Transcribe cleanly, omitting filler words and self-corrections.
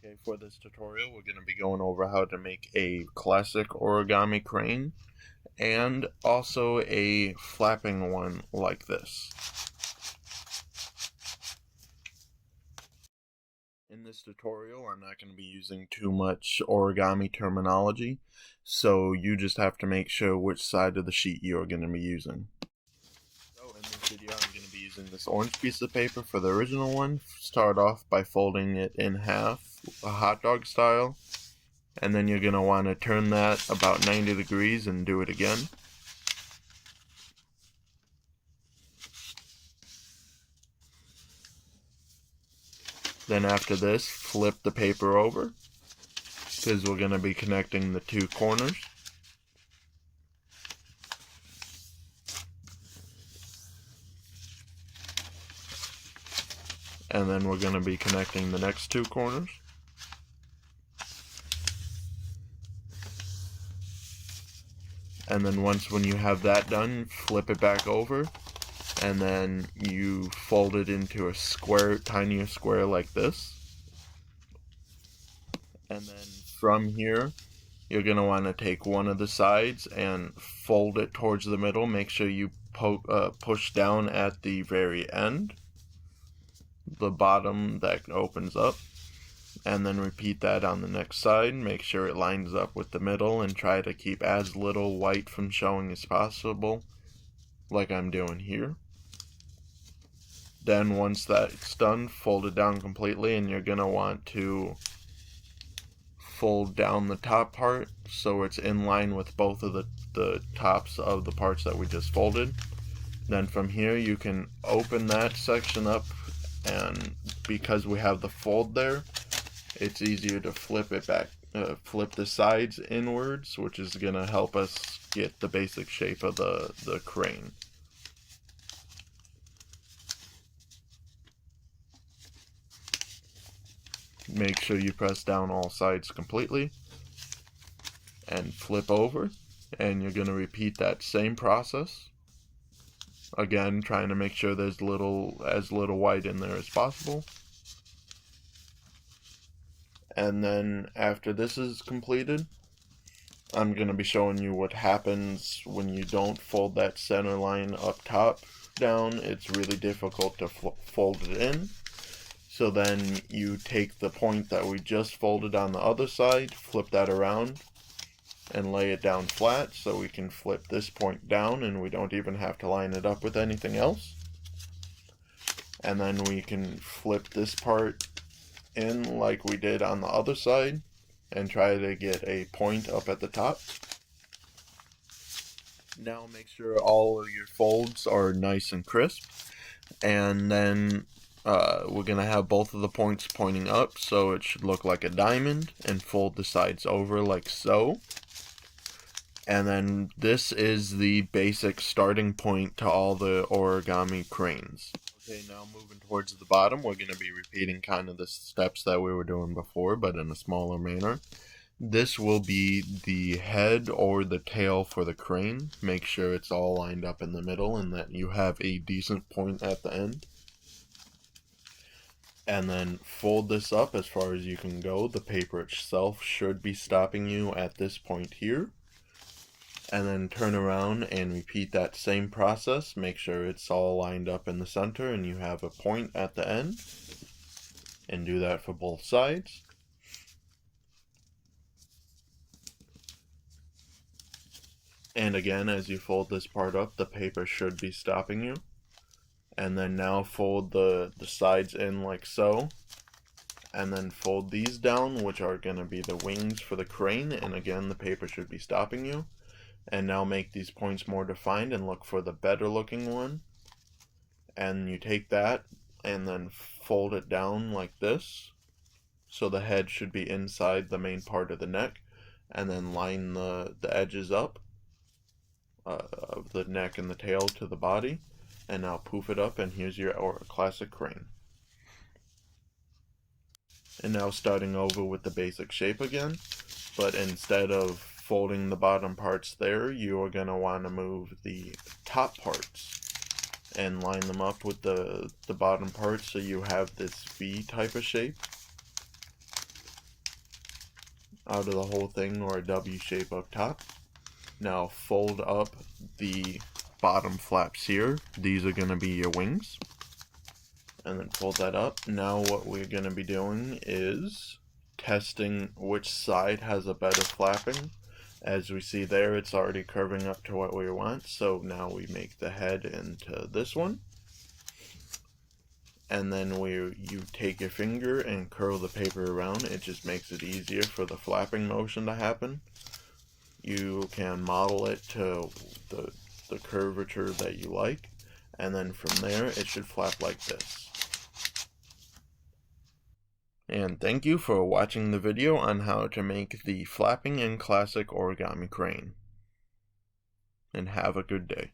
Okay, for this tutorial, we're going to be going over how to make a classic origami crane and also a flapping one like this. In this tutorial, I'm not going to be using too much origami terminology, so you just have to make sure which side of the sheet you're going to be using. So in this video, I'm going to be using this orange piece of paper for the original one. Start off by folding it in half, a hot dog style, and then you're going to want to turn that about 90 degrees and do it again. Then after this, flip the paper over, because we're going to be connecting the two corners. And then we're going to be connecting the next two corners. And then when you have that done, flip it back over, and then you fold it into a square, tinier square like this. And then from here, you're going to want to take one of the sides and fold it towards the middle. Make sure you push down at the very end, the bottom that opens up, and then repeat that on the next side. Make sure it lines up with the middle and try to keep as little white from showing as possible, like I'm doing here. Then once that's done, fold it down completely, and you're going to want to fold down the top part so it's in line with both of the tops of the parts that we just folded. Then from here you can open that section up, and because we have the fold there, it's easier to flip it back, flip the sides inwards, which is going to help us get the basic shape of the crane. Make sure you press down all sides completely and flip over, and you're going to repeat that same process. Again, trying to make sure there's as little white in there as possible. And then after this is completed, I'm going to be showing you what happens when you don't fold that center line up top down. It's really difficult to fold it in. So then you take the point that we just folded on the other side, flip that around, and lay it down flat, so we can flip this point down and we don't even have to line it up with anything else. And then we can flip this part in like we did on the other side and try to get a point up at the top. Now make sure all of your folds are nice and crisp, and then we're going to have both of the points pointing up, so it should look like a diamond, and fold the sides over like so. And then this is the basic starting point to all the origami cranes. Okay, now moving towards the bottom, we're going to be repeating kind of the steps that we were doing before, but in a smaller manner. This will be the head or the tail for the crane. Make sure it's all lined up in the middle and that you have a decent point at the end. And then fold this up as far as you can go. The paper itself should be stopping you at this point here. And then turn around and repeat that same process. Make sure it's all lined up in the center and you have a point at the end. And do that for both sides. And again, as you fold this part up, the paper should be stopping you. And then now fold the sides in like so, and then fold these down, which are going to be the wings for the crane, and again the paper should be stopping you. And now make these points more defined and look for the better looking one, and you take that and then fold it down like this, so the head should be inside the main part of the neck, and then line the edges up of the neck and the tail to the body. And now poof it up, and here's your classic crane. And now starting over with the basic shape again, but instead of folding the bottom parts there, you are going to want to move the top parts and line them up with the bottom parts so you have this V type of shape. out of the whole thing, or a W shape up top. Now fold up the bottom flaps here. These are going to be your wings. And then fold that up. Now what we're going to be doing is testing which side has a better flapping. As we see there, it's already curving up to what we want. So now we make the head into this one. And then you take your finger and curl the paper around. It just makes it easier for the flapping motion to happen. You can model it to the curvature that you like, and then from there it should flap like this. And thank you for watching the video on how to make the Flapping and Classic Origami Crane. And have a good day.